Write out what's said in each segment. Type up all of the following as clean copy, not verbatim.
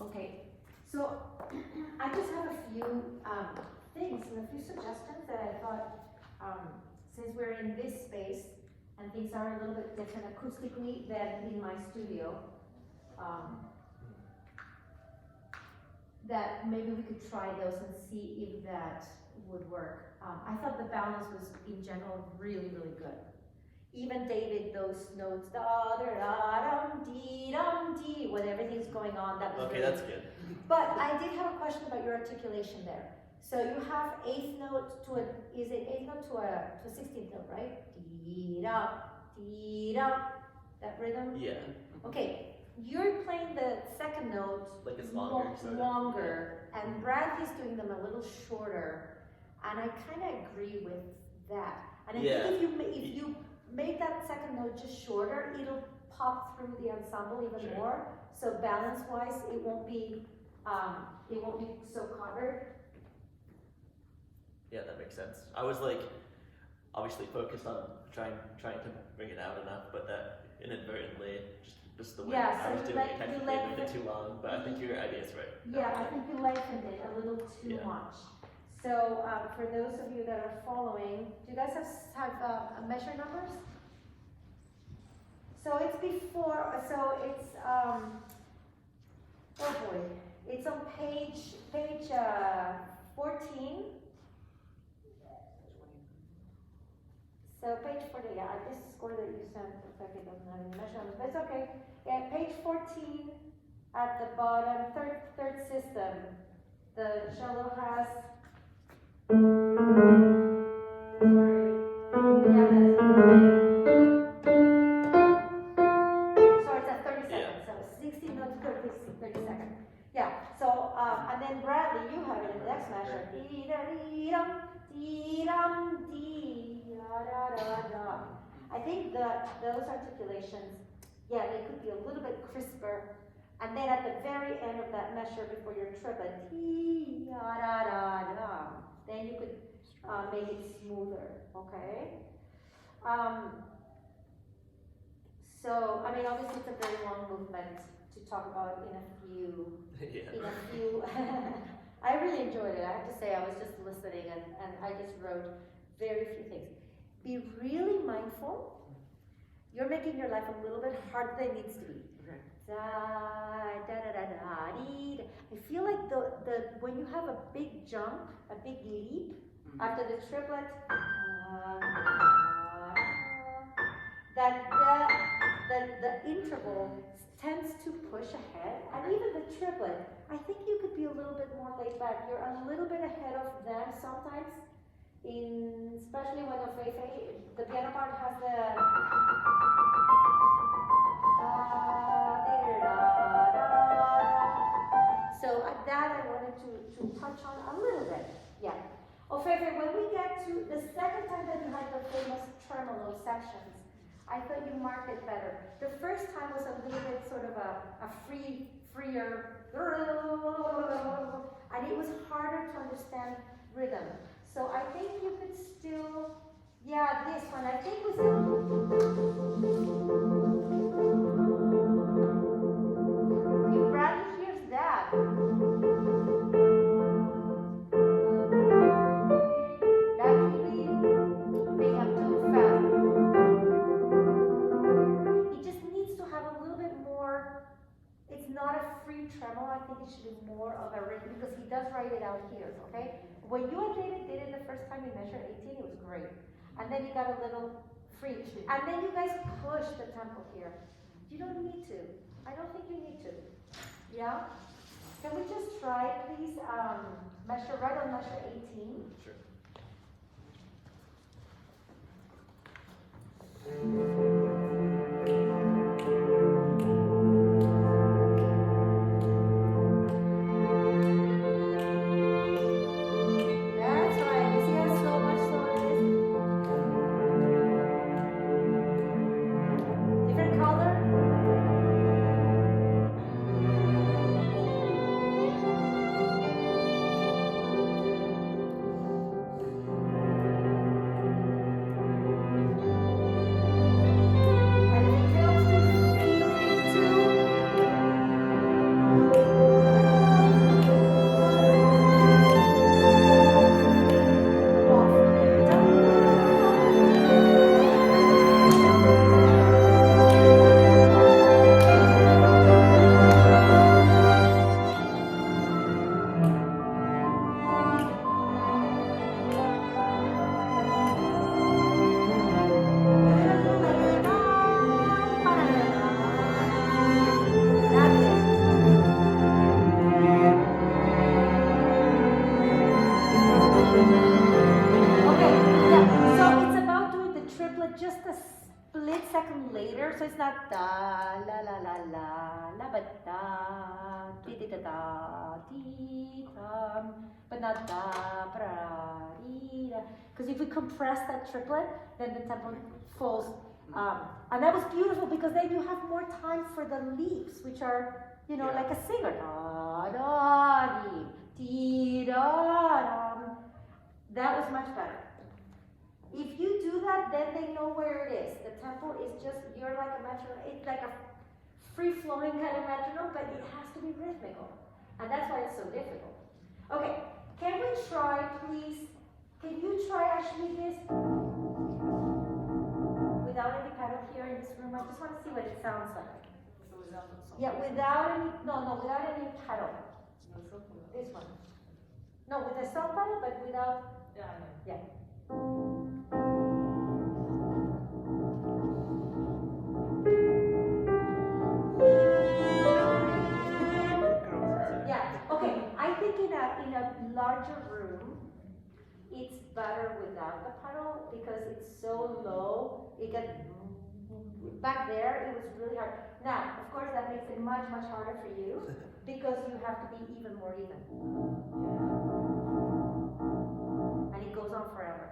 Okay, so I just have a few things and a few suggestions that I thought, since we're in this space and things are a little bit different acoustically than in my studio, that maybe we could try those and see if that would work. I thought the balance was in general really, really good. Even David, those notes, da da da dum dee, when everything's going on, that was okay. really That's good. But I did have a question about your articulation there. So you have eighth note to a, is it eighth note to a 16th note, right? Dee da, that rhythm? Yeah. Okay, you're playing the second note like it's longer, longer, and Bradley's doing them a little shorter, and I kind of agree with that. And I think if you make that second note just shorter, it'll pop through the ensemble even more. So balance-wise, it won't be so covered. Yeah, that makes sense. I was like, obviously focused on trying to bring it out enough, but that inadvertently, just the way I was doing it, kind of made it too long. But I think your idea is right. Yeah, I think you lengthened it a little too much. So for those of you that are following, do you guys have measure numbers? So it's before. So it's oh boy, it's on page 14. So page 40. Yeah, this score that you sent looks like it doesn't have any measure numbers, but it's okay. Yeah, page 14 at the bottom, third system. The cello has. Sorry. Yeah, so it's at 30 seconds. So 16 notes, 30 seconds. Yeah. So and then Bradley, you have it in the next measure. Dee da dee dum dee dum dee da da da. I think that those articulations, yeah, they could be a little bit crisper. And then at the very end of that measure before your triplet, dee da da da da. Then you could make it smoother, okay? So, I mean, obviously it's a very long movement to talk about in a few, I really enjoyed it. I have to say, I was just listening and I just wrote very few things. Be really mindful. You're making your life a little bit harder than it needs to be. Okay. Da, da, da, da, da, dee, da. I feel like the when you have a big jump, a big leap after the triplet, that the interval tends to push ahead, and even the triplet, I think you could be a little bit more laid back. You're a little bit ahead of them sometimes, especially when the piano part has the. So that I wanted to touch on a little bit. Yeah. Fefe, when we get to the second time that you had the famous tremolo sections, I thought you marked it better. The first time was a little bit sort of a freer, and it was harder to understand rhythm. So I think you could still, this one I think was. If Bradley hears that. Not a free tremolo, I think it should be more of a rhythm because he does write it out here, okay? When you and David did it the first time you measured 18, it was great. And then you got a little free. And then you guys push the tempo here. You don't need to. I don't think you need to. Yeah? Can we just try, please? Measure right on measure 18. Sure. la la ba da di di da da di but not da pra di da. Because if we compress that triplet, then the tempo falls. And that was beautiful because then you have more time for the leaps, which are, you know, like a singer. Da da di da. That was much better. If you do that, then they know where it is. The tempo is just, you're like a metronome. It's like a free-flowing kind of metronome, but it has to be rhythmical. And that's why it's so difficult. Okay, can we try, please? Can you try actually this? Without any pedal here in this room, I just want to see what it sounds like. Yeah, without any, without any pedal. This one. No, with a self pedal, but without, yeah. Yeah, okay, I think in a larger room, it's better without the pedal because it's so low. It gets back there, it was really hard. Now, of course, that makes it much, much harder for you because you have to be even more even. And it goes on forever,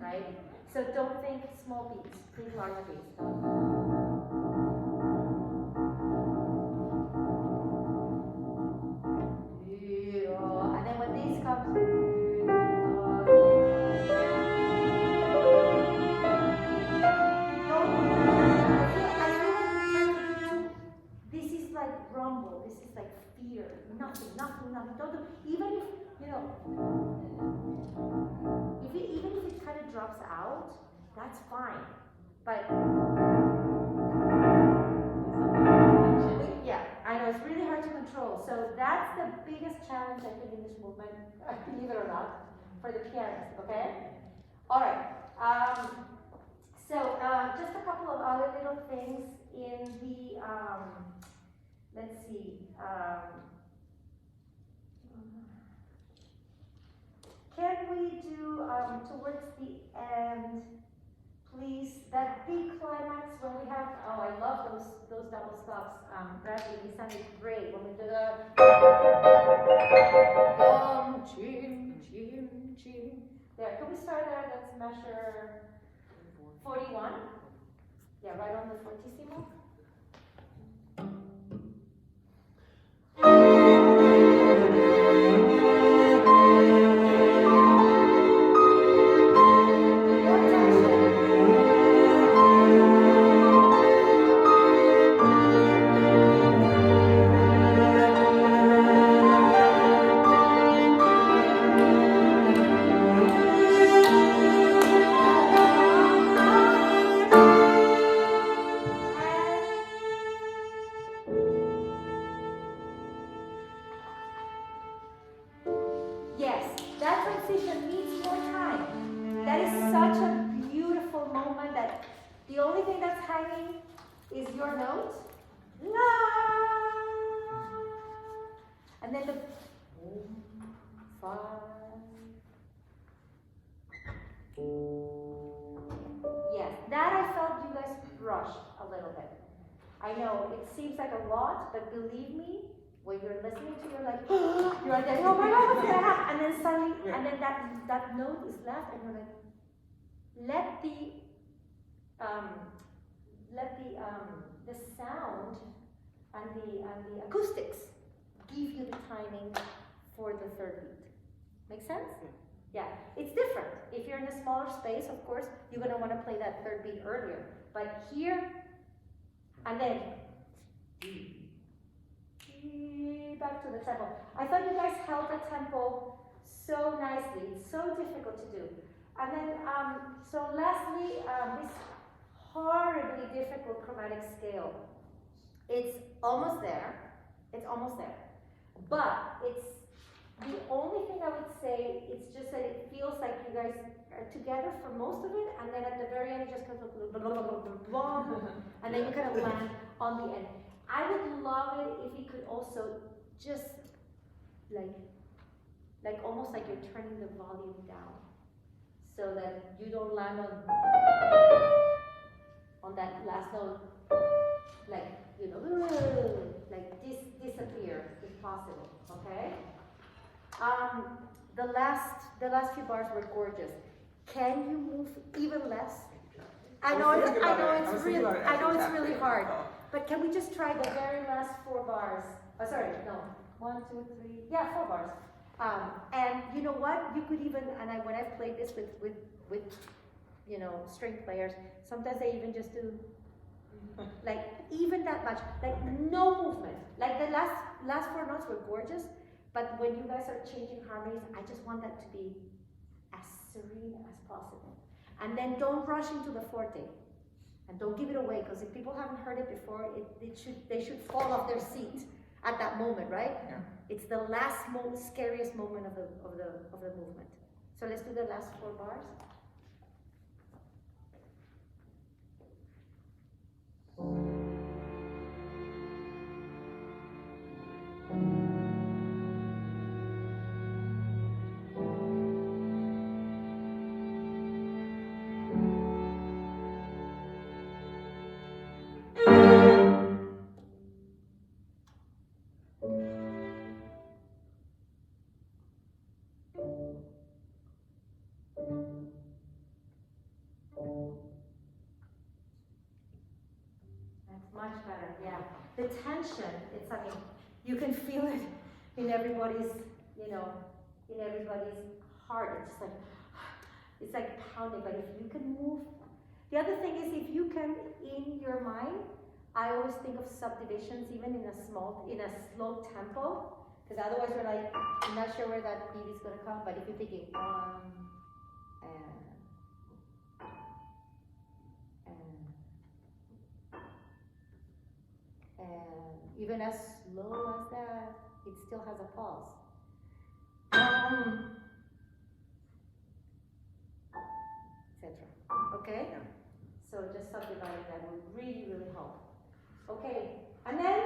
right? So don't think small beats, think large beats. And then when this comes, this is like rumble, this is like fear, nothing. Don't do, even if, you know, even if it kind of drops out, that's fine. But yeah, I know it's really hard to control. So that's the biggest challenge I think in this movement, believe it or not, for the pianist. Okay. All right. So just a couple of other little things in the let's see. Can we do towards the end, please, that big climax when we have? Oh, I love those double stops. Bradley, they sounded great when we do the dum chim chim chim. There, can we start there? Let's measure 41. Yeah, right on the fortissimo. Yes, that transition needs more time. That is such a beautiful moment that the only thing that's hanging is your note. La! And then the fa. Yes, that I felt you guys rushed a little bit. I know it seems like a lot, but believe me, when you're listening to, you're like, you're like, oh my God, what's gonna happen? And then suddenly, and then that note is left, and you're like, let the sound and the acoustics give you the timing for the third beat. Make sense? Yeah, it's different. If you're in a smaller space, of course, you're gonna want to play that third beat earlier. But here, and then back to the tempo. I thought you guys held the tempo so nicely. It's so difficult to do. And then, so lastly, this horribly difficult chromatic scale. It's almost there. It's almost there. But it's the only thing I would say, it's just that it feels like you guys are together for most of it, and then at the very end it just comes blah, blah, blah, blah, blah, and then you kind of land on the end. I would love it if you could also just like almost like you're turning the volume down, so that you don't land on that last note like like disappear if possible, okay? The last few bars were gorgeous. Can you move even less? I know it's really hard. But can we just try the very last 4 bars? Oh, sorry, no. 1, 2, 3, yeah, 4 bars. And you know what? You could even, and when I've played this with string players, sometimes they even just do like even that much, like no movement. Like the last 4 notes were gorgeous, but when you guys are changing harmonies, I just want that to be as serene as possible. And then don't rush into the forte. And don't give it away, because if people haven't heard it before, they should fall off their seat at that moment, right? Yeah. It's the last scariest moment of the movement. So let's do the last 4 bars. Much better, yeah. The tension, you can feel it in everybody's, in everybody's heart. It's like pounding, but if you can move. The other thing is, if you can, in your mind, I always think of subdivisions, even in a slow tempo, because otherwise you're like, I'm not sure where that beat is gonna come, but if you're thinking, and even as slow as that, it still has a pause. Etc. Okay? Yeah. So just subdividing that will really, really help. Okay, and then